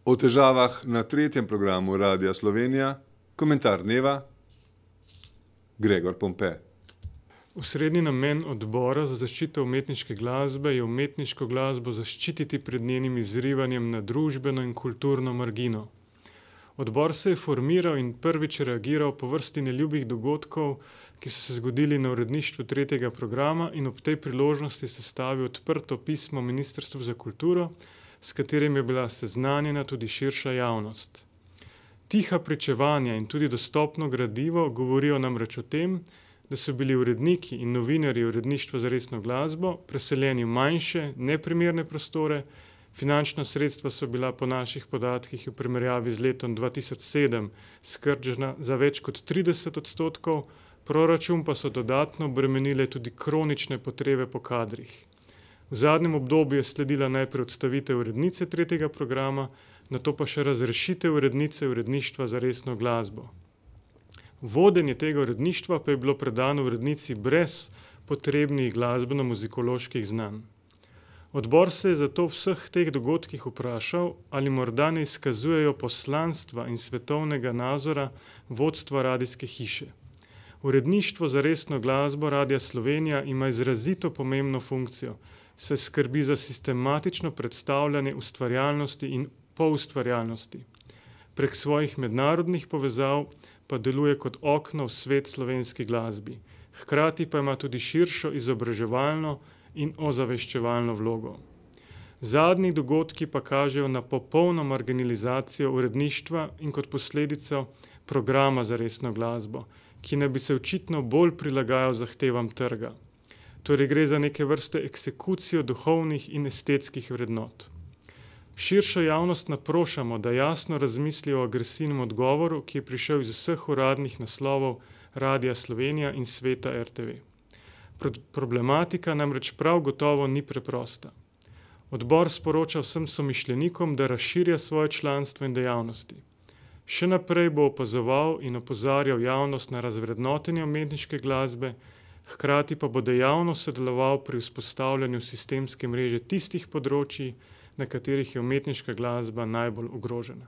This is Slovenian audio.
O težavah na tretjem programu Radia Slovenija, komentar dneva, Gregor Pompe. Osrednji namen Odbora za zaščito umetniške glasbe je umetniško glasbo zaščititi pred njenim izrivanjem na družbeno in kulturno margino. Odbor se je formiral in prvič reagiral po vrsti neljubih dogodkov, ki so se zgodili na uredništvu tretjega programa, in ob tej priložnosti sestavil odprto pismo Ministrstvu za kulturo, s katerim je bila seznanjena tudi širša javnost. Tiha pričevanja in tudi dostopno gradivo govorijo namreč o tem, da so bili uredniki in novinarji uredništva za resno glasbo preseljeni v manjše, neprimerne prostore, finančna sredstva so bila po naših podatkih v primerjavi z letom 2007 skržena za več kot 30%, proračun pa so dodatno bremenile tudi kronične potrebe po kadrih. V zadnjem obdobju je sledila najprej odstavitev urednice tretjega programa, nato pa še razrešitev urednice uredništva za resno glasbo. Vodenje tega uredništva pa je bilo predano urednici brez potrebnih glasbeno-muzikoloških znanj. Odbor se je zato v vseh teh dogodkih vprašal, ali morda ne izkazujejo poslanstva in svetovnega nazora vodstva radijske hiše. Uredništvo za resno glasbo Radia Slovenija ima izrazito pomembno funkcijo, saj skrbi za sistematično predstavljanje ustvarjalnosti in poustvarjalnosti. Prek svojih mednarodnih povezav pa deluje kot okno v svet slovenski glasbi. Hkrati pa ima tudi širšo izobraževalno in ozaveščevalno vlogo. Zadnji dogodki pa kažejo na popolno marginalizacijo uredništva in kot posledico programa za resno glasbo, ki naj bi se očitno bolj prilagajal zahtevam trga. Torej gre za neke vrste eksekucijo duhovnih in estetskih vrednot. Širšo javnost naprošamo, da jasno razmisli o agresivnem odgovoru, ki je prišel iz vseh uradnih naslovov Radia Slovenija in sveta RTV. Problematika namreč prav gotovo ni preprosta. Odbor sporoča vsem somišljenikom, da razširja svoje članstvo in dejavnosti. Še naprej bo opazoval in opozarjal javnost na razvrednotenje umetniške glasbe, hkrati pa bo dejavno sodeloval pri vzpostavljanju sistemske mreže tistih področij, na katerih je umetniška glasba najbolj ogrožena.